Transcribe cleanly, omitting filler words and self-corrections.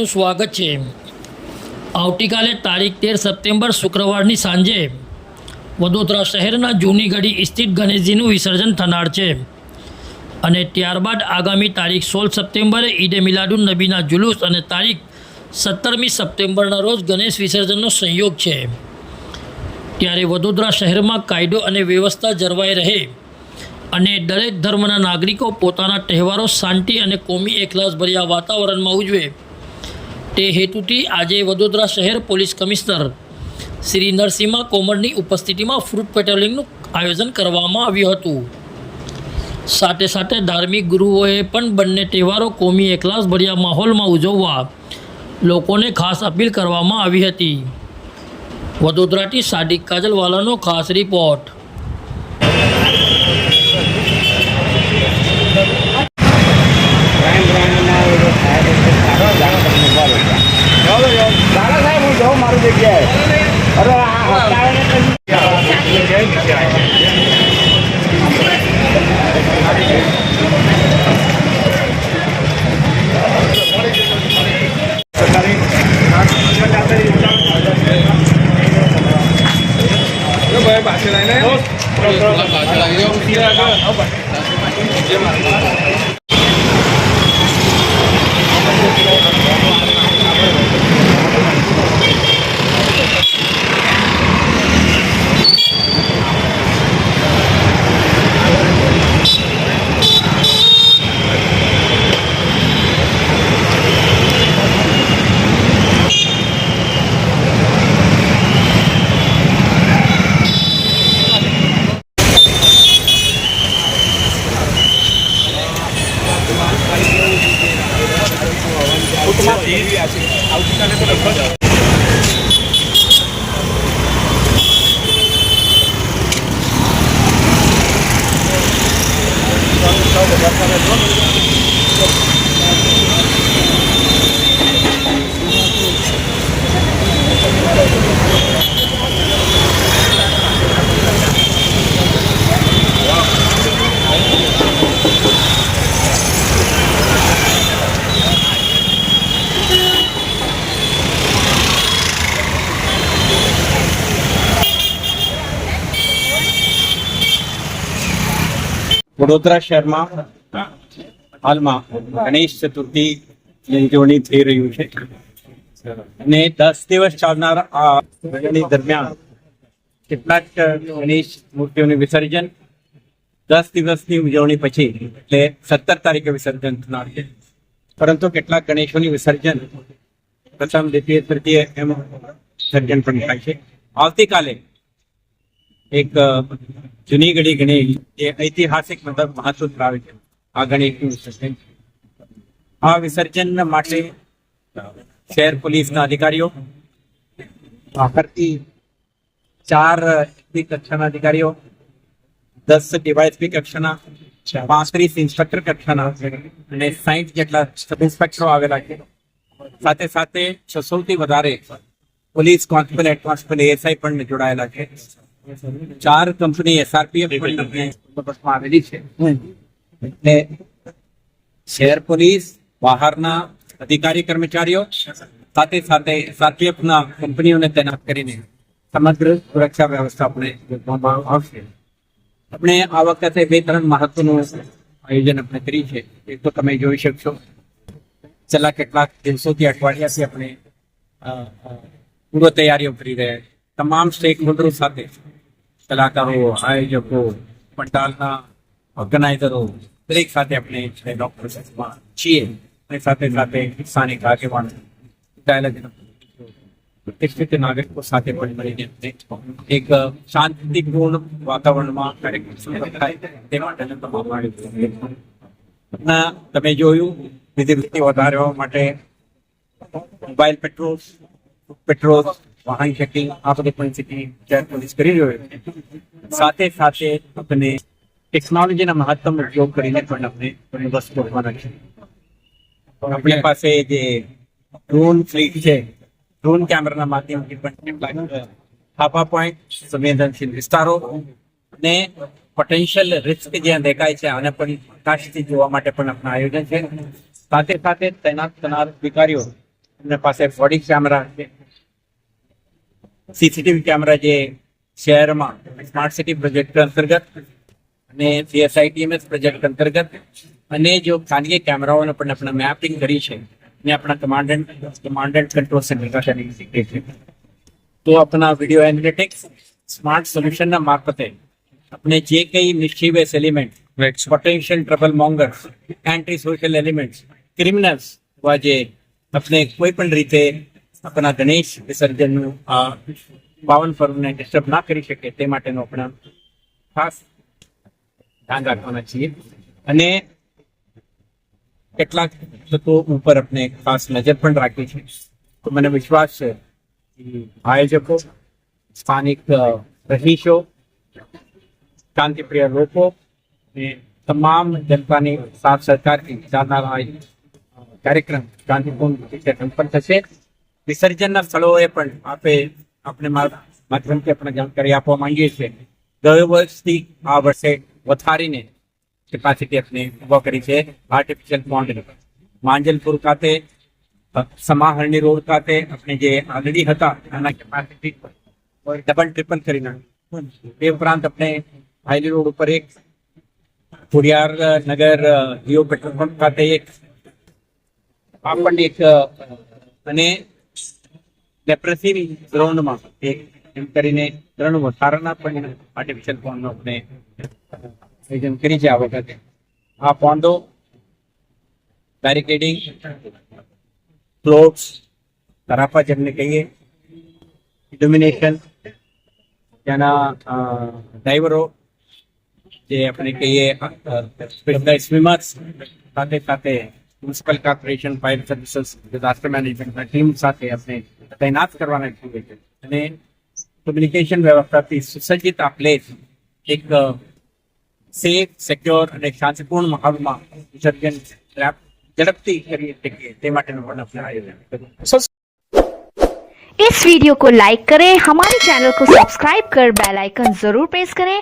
આપનું સ્વાગત છે। આવતીકાલે તારીખ 13 સપ્ટેમ્બર શુક્રવારની સાંજે વડોદરા શહેરના જૂની ગઢી સ્થિત ગણેશજીનું વિસર્જન થનાર છે અને ત્યારબાદ આગામી તારીખ 16 સપ્ટેમ્બરે ઈદે મિલાદુન નબીના જુલુસ અને તારીખ 17મી સપ્ટેમ્બરના રોજ ગણેશ વિસર્જનનો સંયોગ છે। ત્યારે વડોદરા શહેરમાં કાયદો અને વ્યવસ્થા જળવાઈ રહે અને દરેક ધર્મના નાગરિકો પોતાના તહેવારો શાંતિ અને કોમી એકલાસભર્યા વાતાવરણમાં ઉજવે તે હેતુથી આજે વડોદરા શહેર પોલીસ કમિશનર શ્રી નરસિંહ કોમરની ઉપસ્થિતિમાં ફ્રૂટ પેટ્રોલિંગનું આયોજન કરવામાં આવ્યું હતું। સાથે સાથે ધાર્મિક ગુરુઓએ પણ બંને તહેવારો કોમી એકલાસભર્યા માહોલમાં ઉજવવા લોકોને ખાસ અપીલ કરવામાં આવી હતી। વડોદરાથી સાદિક કાજલવાલાનો ખાસ રિપોર્ટ। વડોદરા શહેરમાં હાલમાં ગણેશ ચતુર્થીની ઉજવણી થઈ રહ્યું છે અને 10 દિવસ ચાલનાર આ ઉજવણી દરમિયાન કેટલાક ગણેશ મૂર્તિઓનું વિસર્જન 10 દિવસની ઉજવણી પછી એટલે 17 તારીખે વિસર્જન થનાર છે, પરંતુ કેટલાક ગણેશોની વિસર્જન પ્રથમ દ્વિતીય તૃતીય એમ વિસર્જન પણ થાય છે। આવતીકાલે એક જૂની ગઢી ગણેશ જે ઐતિહાસિક મહત્વ ધરાવે છે આ ગણેશનું વિસર્જન। આ વિસર્જન માટે શહેર પોલીસના અધિકારીઓ, આખરથી 4 એસપી કક્ષાના અધિકારીઓ, 10 ડીવાયએસપી કક્ષાના, 35 ઇન્સ્પેક્ટર કક્ષાના અને 60 જેટલા સબ ઇન્સ્પેક્ટરો આવેલા છે। સાથે સાથે 600 થી વધારે police constable, head constable, ASI પણ જોડાયેલા છે। 4 કંપની એસઆરપીએફ આવેલી છે એટલે શહેર પોલીસ, બહારના અધિકારી કર્મચારીઓ સાથે સાથે એસઆરપીએફ ના કંપનીઓને તૈનાત કરીને સમગ્ર સુરક્ષા વ્યવસ્થા આપણે ગોઠવવામાં આવશે। આપણે આ વખતે 2-3 મહત્વનું આયોજન આપણે કરી છે, એ તો તમે જોઈ શકશો। છેલ્લા કેટલાક દિવસોથી, અઠવાડિયાથી આપણે પૂર્વ તૈયારીઓ કરી રહ્યા છીએ। તમામ સ્ટેક હોલ્ડરો સાથે કલાકારો, આયોજકો, પંડાલના ઓર્ગેનાઇઝરો દરેક સાથે આપણે ડોક્ટર્સમાં છીએ અને સાથે સાથે સ્થાનિક આગેવાનો, પ્રતિષ્ઠિત નાગરિકો સાથે પણ મળીને એક શાંતિપૂર્ણ વાતાવરણમાં કાર્યક્રમ થાય તે માટેના તમામ આયોજન તમે જોયું। વિધિ વધારવા માટે મોબાઈલ પેટ્રોલ, વાહન ચેકિંગ આ બધી પણ સિટી શહેર પોલીસ કરી રહ્યો છે। સાથે સાથે આપણે ટેકનોલોજીના મહત્તમ ઉપયોગ કરીને પણ આપણે બંદોબસ્ત ગોઠવવાના છે। આપણી પાસે જે ડ્રોન ફ્લીટ છે, ડ્રોન કેમેરાના માધ્યમથી પણ કેટલાક થાપા પોઈન્ટ, સંવેદનશીલ વિસ્તારો અને પોટેન્શિયલ રિસ્ક જ્યાં દેખાય છે આને પણ આકાશથી જોવા માટે પણ આપણા આયોજન છે। સાથે સાથે તૈનાત થનાર અધિકારીઓ એમના પાસે બોડી કેમેરા છે, સીસીટીવી કેમેરા જે શહેરમાં સ્માર્ટ સિટી પ્રોજેક્ટ અંતર્ગત અને CSITMS પ્રોજેક્ટ અંતર્ગત અને જો ખાનગી કેમેરાઓને પણ આપણે મેપિંગ કરી છે ને આપણા કમાન્ડન્ટ કંટ્રોલ સેન્ટર का શીખે છે. તો આપણા વિડીયો એનાલિટિક્સ સ્માર્ટ સોલ્યુશનના મારફતે આપણે જે કંઈ mischievous element, potential trouble mongers, anti social elements, criminals જે આપણે કોઈ પણ રીતે આપણા ગણેશ વિસર્જનનું પાવન પર્વને ડિસ્ટર્બ ના કરી શકે તે માટેનો આપણે ખાસ ધ્યાન રાખવાના છીએ અને કેટલાક તત્વો ઉપર આપણે ખાસ નજર પણ રાખી છે. તો મને વિશ્વાસ છે કે આયોજકો, સ્થાનિક રહીશો, શાંતિપ્રિય લોકો અને તમામ જનતાની સાથ સહકારથી ચાલનારા આ કાર્યક્રમ શાંતિપૂર્ણ રીતે સંપન્ન થશે. વિસર્જનના સ્થળોએ પણ આપણે માધ્યમથી આપણે જાણકારી આપવા માંગીએ છીએ. ગયા વર્ષથી આ વર્ષે વધારીને કેપેસિટી આપણે ઉભા કરી છે. આર્ટિફિશિયલ પોન્ડ માંજલપુર ખાતે, સમાહરણી રોડ ખાતે આપણે જે ઓલરેડી હતા એના કેપેસિટી ડબલ ટ્રિપલ કરી નાખ્યું. એ ઉપરાંત આપણે હાઈલી રોડ ઉપર એક, ખોડિયાર નગર જીઓ પેટ્રોલ પંપ ખાતે એક, આ પણ એક, અને લેપ્રસી ગ્રાઉન્ડમાં એક, એમ કરીને 3 વધારાના પણ આર્ટિફિશિયલ પોન્ડનો આપણે આયોજન કરી છે. આ વખતે આ પોન્ડો બેરિકેડિંગ, ફ્લોટ્સ, તરાપા જેમને કહીએ, ઇલ્યુમિનેશન, ત્યાંના ડ્રાઈવરો જે આપણે કહીએ સ્વિમર્સ, સાથે સાથે municipal corporation, fire services, disaster મેનેજમેન્ટના ટીમ સાથે આપણે તૈનાત કરવાના છીએ અને કમ્યુનિકેશન વ્યવસ્થાથી સુસજ્જિત આ પ્લેસ એક સેફ, સિક્યોર અને શાંતિપૂર્ણ માહોલમાં વિસર્જન ઝડપથી કરી શકીએ તે માટેનું પણ આપણે આયોજન કર્યું. इस वीडियो को लाइक करें, हमारे चैनल को सब्सक्राइब कर बेल आइकन जरूर प्रेस करें